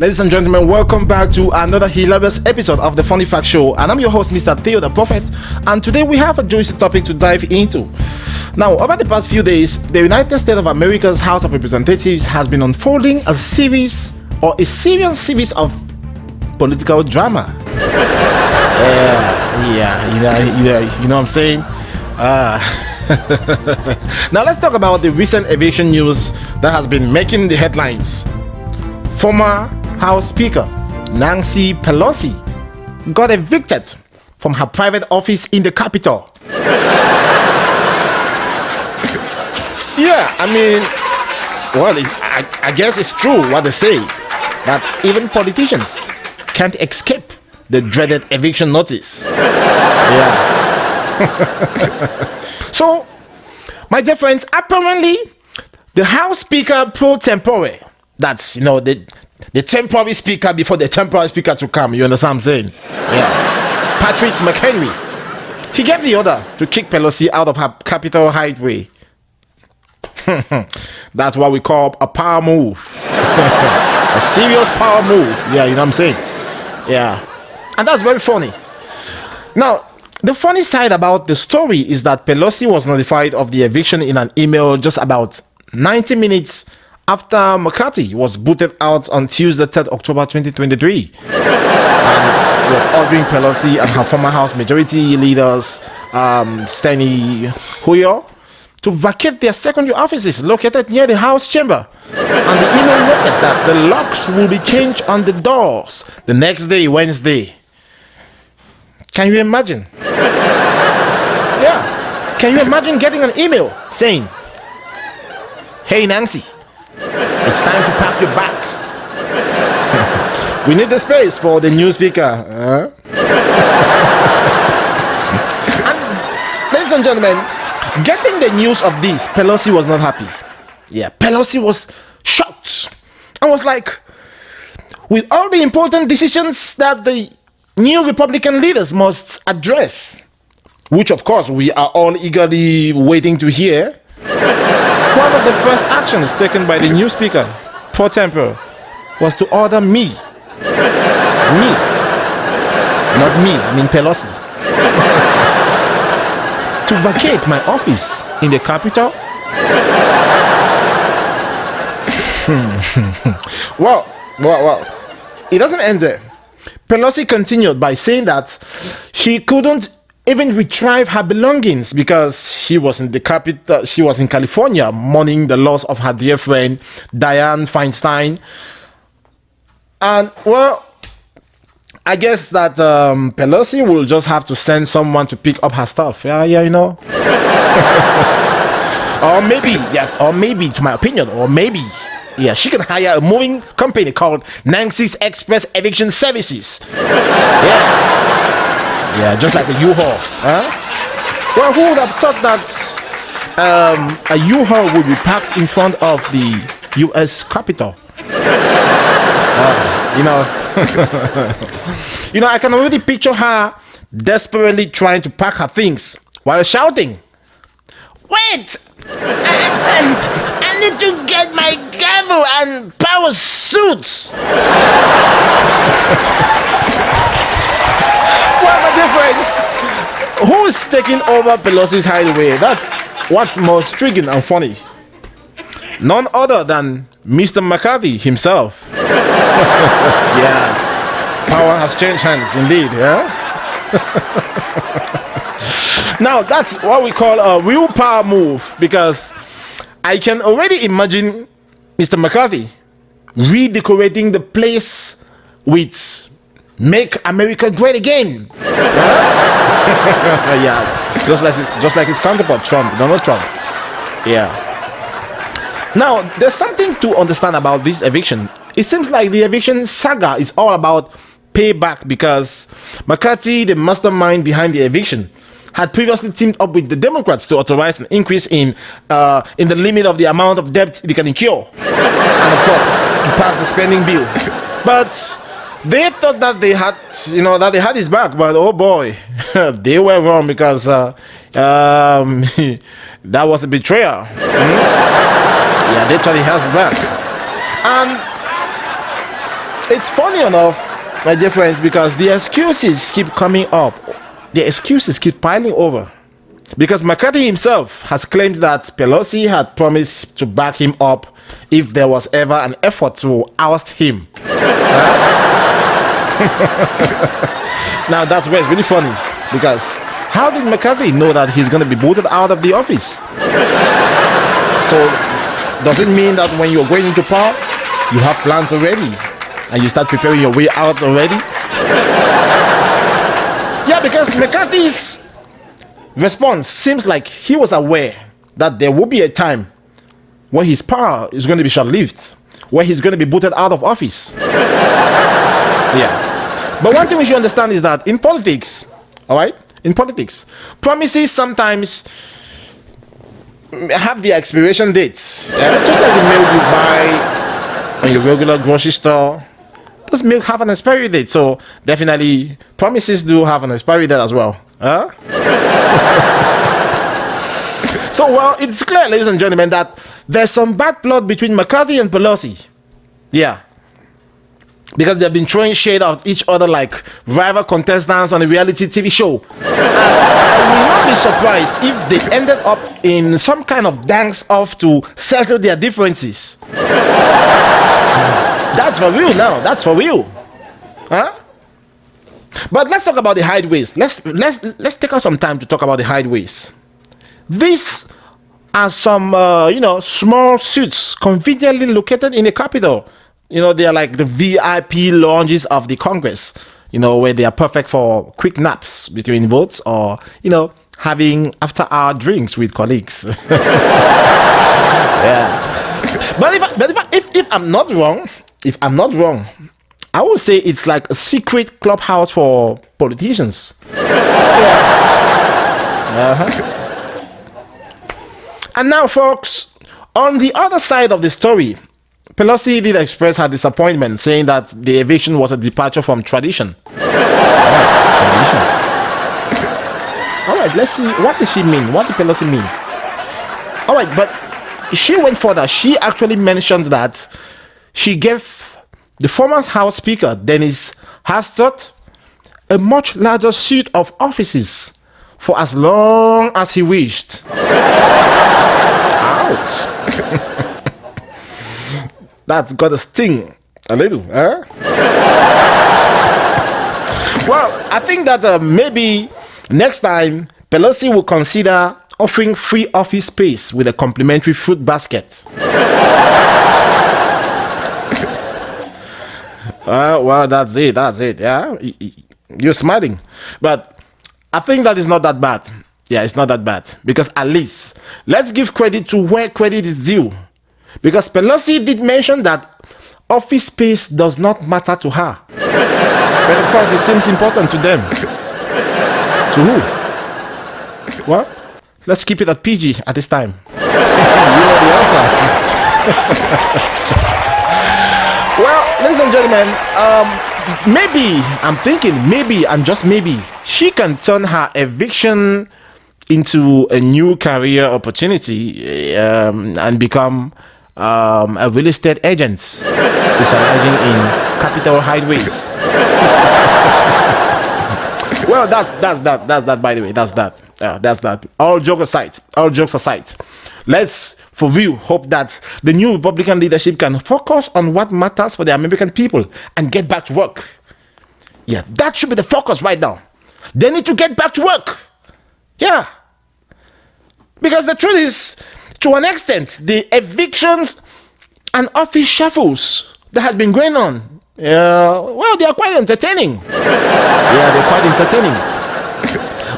Ladies and gentlemen, welcome back to another hilarious episode of the Funny Fact Show, and I'm your host, Mrtheodaprophet, and today we have a juicy topic to dive into. Now, over the past few days, the United States of America's House of Representatives has been unfolding a serious series of political drama. You know what I'm saying? Now let's talk about the recent eviction news that has been making the headlines. Former House Speaker Nancy Pelosi got evicted from her private office in the Capitol. I guess it's true what they say, that even politicians can't escape the dreaded eviction notice. So, my dear friends, apparently the House Speaker pro tempore, that's, the temporary speaker before the temporary speaker to come, you understand what I'm saying? Yeah. Patrick McHenry, he gave the order to kick Pelosi out of her Capitol Highway. That's what we call a power move. A serious power move. Yeah, you know what I'm saying? Yeah. And that's very funny. Now, the funny side about the story is that Pelosi was notified of the eviction in an email just about 90 minutes after McCarthy was booted out on Tuesday, 3rd October 2023. And was ordering Pelosi and her former House Majority leaders, Steny Hoyer, to vacate their secondary offices located near the House chamber. And the email noted that the locks will be changed on the doors the next day, Wednesday. Can you imagine? Yeah. Can you imagine getting an email saying, "Hey Nancy, it's time to pack your bags. We need the space for the new speaker." And ladies and gentlemen, getting the news of this, Pelosi was not happy. Yeah, Pelosi was shocked and was like, with all the important decisions that the new Republican leaders must address, which of course we are all eagerly waiting to hear, one of the first actions taken by the new speaker, pro tempore, was to order me, Pelosi, to vacate my office in the Capitol. Well, it doesn't end there. Pelosi continued by saying that she couldn't even retrieve her belongings because she was in California mourning the loss of her dear friend Dianne Feinstein. And well, I guess that Pelosi will just have to send someone to pick up her stuff. Or maybe, to my opinion, she can hire a moving company called Nancy's Express Eviction Services. Yeah, just like a U-Haul. Well, who would have thought that a U-Haul would be parked in front of the U.S. Capitol? I can already picture her desperately trying to pack her things while shouting, "Wait! I need to get my gavel and power suits." Well, my dear friends, who is taking over Pelosi's hideaway? That's what's most intriguing and funny. None other than Mr. McCarthy himself. Yeah, power has changed hands indeed. Yeah. Now that's what we call a real power move, because I can already imagine Mr. McCarthy redecorating the place with "Make America Great Again." Yeah, just like his counterpart Donald Trump. Yeah. Now, there's something to understand about this eviction. It seems like the eviction saga is all about payback, because McCarthy, the mastermind behind the eviction, had previously teamed up with the Democrats to authorize an increase in the limit of the amount of debt they can incur, and of course to pass the spending bill. But they thought that they had his back, but oh boy, they were wrong, because that was a betrayal. Yeah, they thought he has his back. And it's funny enough, my dear friends, because the excuses keep coming up. The excuses keep piling over. Because McCarthy himself has claimed that Pelosi had promised to back him up if there was ever an effort to oust him. Now that's where it's really funny, because how did McCarthy know that he's going to be booted out of the office? So does it mean that when you're going into power, you have plans already and you start preparing your way out already? Yeah, because McCarthy's response seems like he was aware that there will be a time when his power is going to be short-lived, where he's going to be booted out of office. Yeah. But one thing we should understand is that in politics, all right, in politics, promises sometimes have the expiration dates. Yeah? Just like the milk you buy on your regular grocery store, those milk have an expiry date. So definitely promises do have an expiry date as well. Huh? So, well, it's clear, ladies and gentlemen, that there's some bad blood between McCarthy and Pelosi. Yeah. Because they've been throwing shade at each other like rival contestants on a reality TV show. And I will not be surprised if they ended up in some kind of dance-off to settle their differences. That's for real now. That's for real. Huh? But let's talk about the hideaways. Let's take out some time to talk about the hideaways. These are some small suites conveniently located in the Capitol. They are like the VIP lounges of the Congress, where they are perfect for quick naps between votes or, having after-hour drinks with colleagues. Yeah. But if I'm not wrong, I would say it's like a secret clubhouse for politicians. Yeah. And now, folks, on the other side of the story, Pelosi did express her disappointment, saying that the eviction was a departure from tradition. Tradition. All right, let's see. What did she mean? What did Pelosi mean? All right, but she went further. She actually mentioned that she gave the former House Speaker, Dennis Hastert, a much larger suite of offices for as long as he wished. Ouch. That's got a sting a little, huh? Well, I think that maybe next time Pelosi will consider offering free office space with a complimentary fruit basket. Well, that's it, yeah? You're smiling. But I think that is not that bad. Yeah, it's not that bad. Because at least, let's give credit to where credit is due. Because Pelosi did mention that office space does not matter to her. But of course, it seems important to them. To who? Well, let's keep it at PG at this time. You know the answer. Well, ladies and gentlemen, maybe and just maybe, she can turn her eviction into a new career opportunity and become a real estate agent specializing in capital hideaways. Well, that's that. By the way, that's that. All jokes aside, let's for real hope that the new Republican leadership can focus on what matters for the American people and get back to work. Yeah, that should be the focus right now. They need to get back to work. Yeah. Because the truth is, to an extent, the evictions and office shuffles that has been going on, well, they are quite entertaining. Yeah, they're quite entertaining.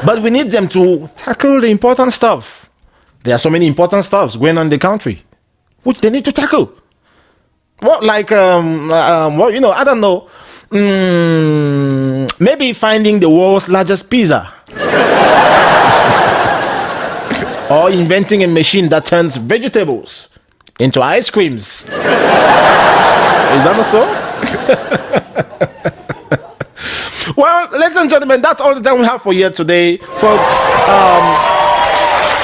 But we need them to tackle the important stuff. There are so many important stuffs going on in the country, which they need to tackle. Well, like, I don't know. Maybe finding the world's largest pizza. Or inventing a machine that turns vegetables into ice creams. Is that so? Well, ladies and gentlemen, that's all the time we have for you today, folks.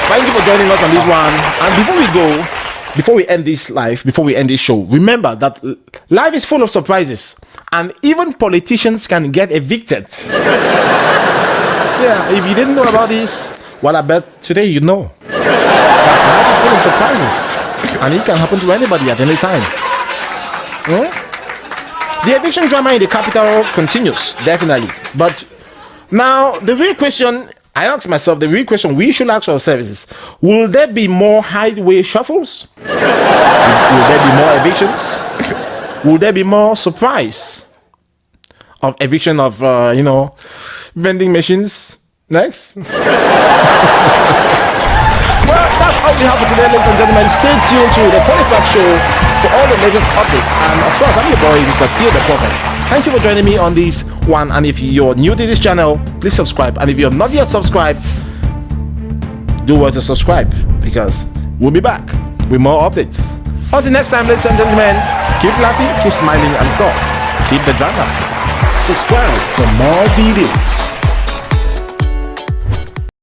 Thank you for joining us on this one. And before we end this show, remember that life is full of surprises. And even politicians can get evicted. Yeah, if you didn't know about this, well, I bet today you know. Life is full of surprises, and it can happen to anybody at any time. The eviction drama in the capital continues, definitely. But now, the real question I ask myself, the real question we should ask ourselves is, will there be more highway shuffles? Will there be more evictions? Will there be more surprise of eviction of, vending machines next? Well, that's all we have for today, ladies and gentlemen. Stay tuned to the Polyfact Show for all the latest updates. And of course, I'm your boy, Mrtheodaprophet. Thank you for joining me on this one. And if you're new to this channel, please subscribe. And if you're not yet subscribed, do well to subscribe, because we'll be back with more updates. Until next time, ladies and gentlemen, keep laughing, keep smiling, and of course, keep the drama. Subscribe for more videos.